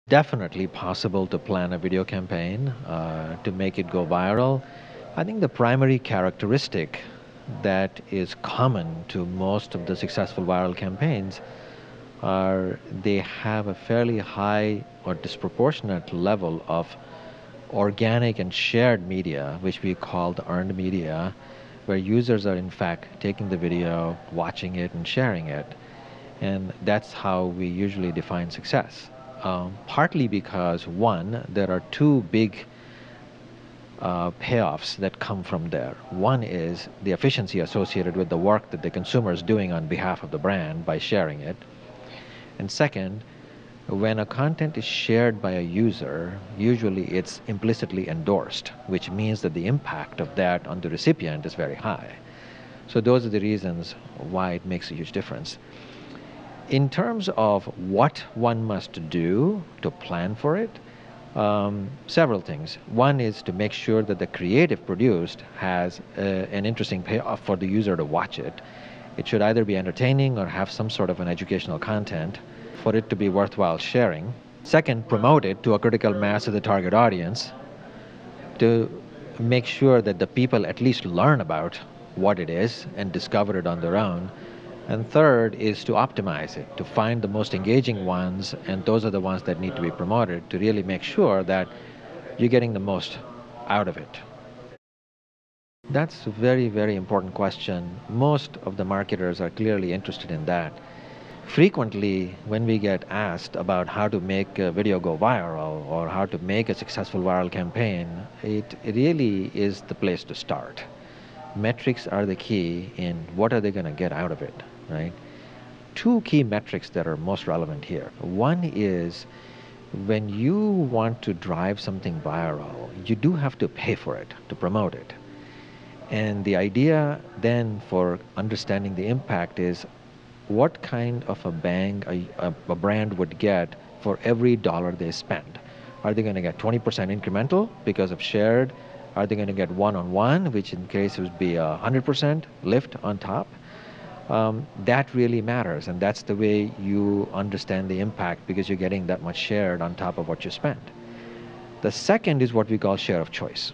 Definitely possible to plan a video campaign to make it go viral. I think the primary characteristic that is common to most of the successful viral campaigns are they have a fairly high or disproportionate level of organic and shared media, which we call the earned media, where users are in fact taking the video, watching it, and sharing it. And that's how we usually define success. Partly because, one, there are two big payoffs that come from there. One is the efficiency associated with the work that the consumer is doing on behalf of the brand by sharing it. And second, when a content is shared by a user, usually it's implicitly endorsed, which means that the impact of that on the recipient is very high. So those are the reasons why it makes a huge difference. In terms of what one must do to plan for it, several things. One is to make sure that the creative produced has an interesting payoff for the user to watch it. It should either be entertaining or have some sort of an educational content for it to be worthwhile sharing. Second, promote it to a critical mass of the target audience to make sure that the people at least learn about what it is and discover it on their own. And third is to optimize it, to find the most engaging ones, and those are the ones that need to be promoted to really make sure that you're getting the most out of it. That's a very, very important question. Most of the marketers are clearly interested in that. Frequently, when we get asked about how to make a video go viral or how to make a successful viral campaign, it really is the place to start. Metrics are the key in what are they going to get out of it, right? Two key metrics that are most relevant here. One is when you want to drive something viral, you do have to pay for it to promote it. And the idea then for understanding the impact is what kind of a bang a brand would get for every dollar they spend. Are they going to get 20% incremental because of shared? Are they going to get one-on-one, which in case would be 100% lift on top? That really matters, and that's the way you understand the impact because you're getting that much shared on top of what you spend. The second is what we call share of choice.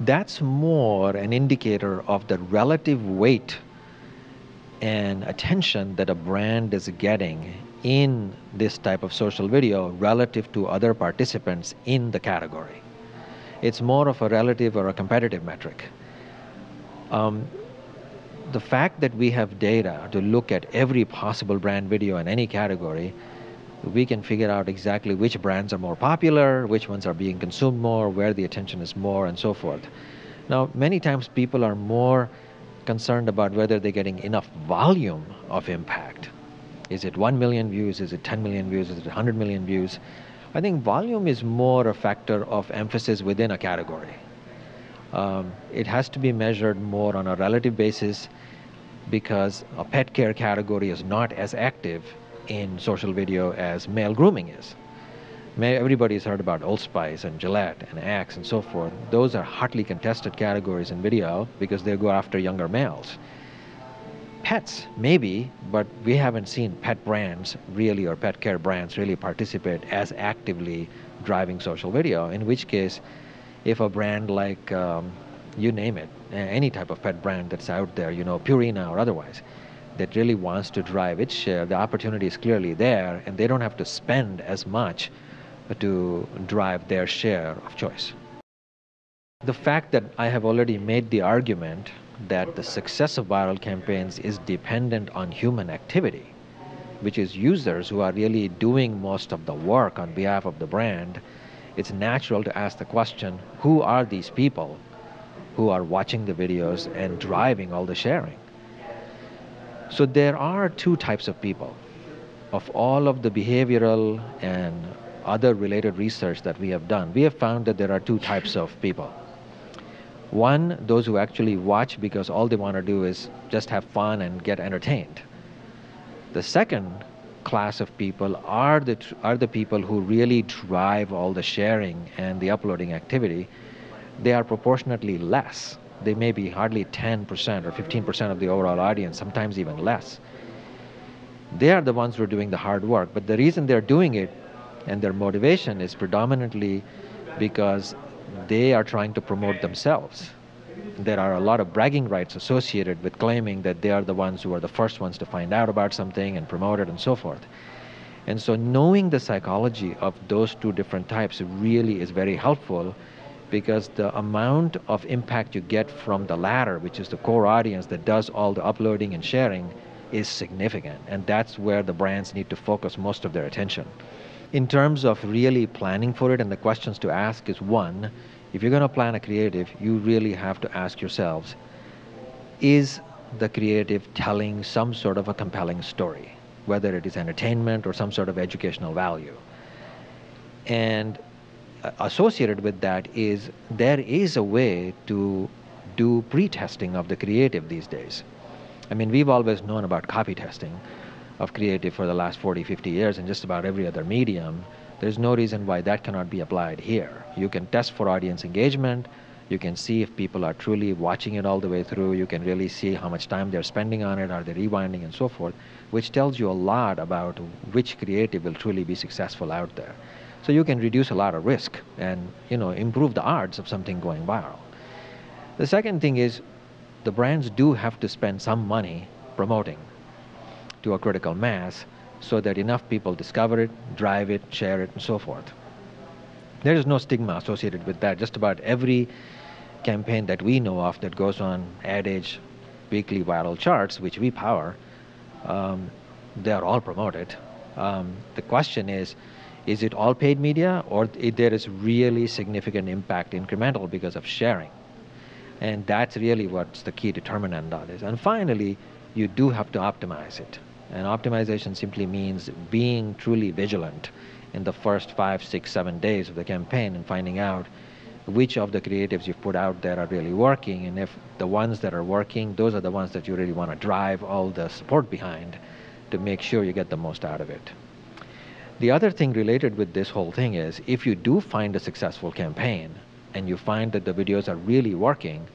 That's more an indicator of the relative weight and attention that a brand is getting in this type of social video relative to other participants in the category. It's more of a relative or a competitive metric. The fact that we have data to look at every possible brand video in any category, we can figure out exactly which brands are more popular, which ones are being consumed more, where the attention is more, and so forth. Now, many times people are more concerned about whether they're getting enough volume of impact. Is it 1 million views? Is it 10 million views? Is it 100 million views? I think volume is more a factor of emphasis within a category. It has to be measured more on a relative basis because a pet care category is not as active in social video as male grooming is. Everybody's heard about Old Spice and Gillette and Axe and so forth. Those are hotly contested categories in video because they go after younger males. Pets, maybe, but we haven't seen pet brands really, or pet care brands really participate as actively driving social video, in which case, if a brand like, you name it, any type of pet brand that's out there, Purina or otherwise, that really wants to drive its share, the opportunity is clearly there, and they don't have to spend as much to drive their share of choice. The fact that I have already made the argument that the success of viral campaigns is dependent on human activity, which is users who are really doing most of the work on behalf of the brand, it's natural to ask the question, who are these people who are watching the videos and driving all the sharing? So there are two types of people. Of all of the behavioral and other related research that we have done, we have found that there are two types of people. One, those who actually watch because all they want to do is just have fun and get entertained. The second class of people are the people who really drive all the sharing and the uploading activity. They are proportionately less. They may be hardly 10% or 15% of the overall audience, sometimes even less. They are the ones who are doing the hard work, but the reason they're doing it And their motivation is predominantly because they are trying to promote themselves. There are a lot of bragging rights associated with claiming that they are the ones who are the first ones to find out about something and promote it and so forth. And so knowing the psychology of those two different types really is very helpful, because the amount of impact you get from the latter, which is the core audience that does all the uploading and sharing, is significant. And that's where the brands need to focus most of their attention. In terms of really planning for it, and the questions to ask is, one, if you're going to plan a creative, you really have to ask yourselves, is the creative telling some sort of a compelling story, whether it is entertainment or some sort of educational value? And associated with that is, there is a way to do pre-testing of the creative these days. I mean, we've always known about copy testing of creative for the last 40, 50 years in just about every other medium. There's no reason why that cannot be applied here. You can test for audience engagement. You can see if people are truly watching it all the way through. You can really see how much time they're spending on it, are they rewinding and so forth, which tells you a lot about which creative will truly be successful out there. So you can reduce a lot of risk and, improve the odds of something going viral. The second thing is, the brands do have to spend some money promoting to a critical mass so that enough people discover it, drive it, share it, and so forth. There is no stigma associated with that. Just about every campaign that we know of that goes on Ad Age weekly viral charts, which we power, they are all promoted. The question is it all paid media, or there is really significant impact incremental because of sharing? And that's really what's the key determinant on this. And finally, you do have to optimize it. And optimization simply means being truly vigilant in the first 5, 6, 7 days of the campaign and finding out which of the creatives you've put out there are really working. And if the ones that are working, those are the ones that you really want to drive all the support behind to make sure you get the most out of it. The other thing related with this whole thing is, if you do find a successful campaign and you find that the videos are really working,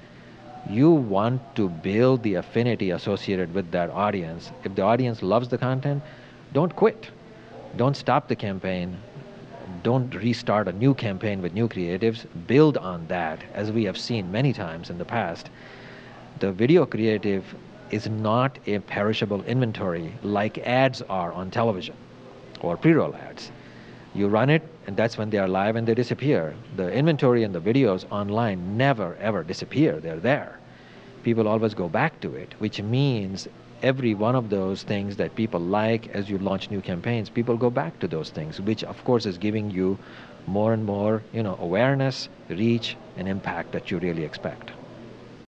you want to build the affinity associated with that audience. If the audience loves the content, don't quit. Don't stop the campaign. Don't restart a new campaign with new creatives. Build on that. As we have seen many times in the past, the video creative is not a perishable inventory like ads are on television or pre-roll ads. You run it, and that's when they are live and they disappear. The inventory and the videos online never, ever disappear. They're there. People always go back to it, which means every one of those things that people like as you launch new campaigns, people go back to those things, which of course is giving you more and more, awareness, reach, and impact that you really expect.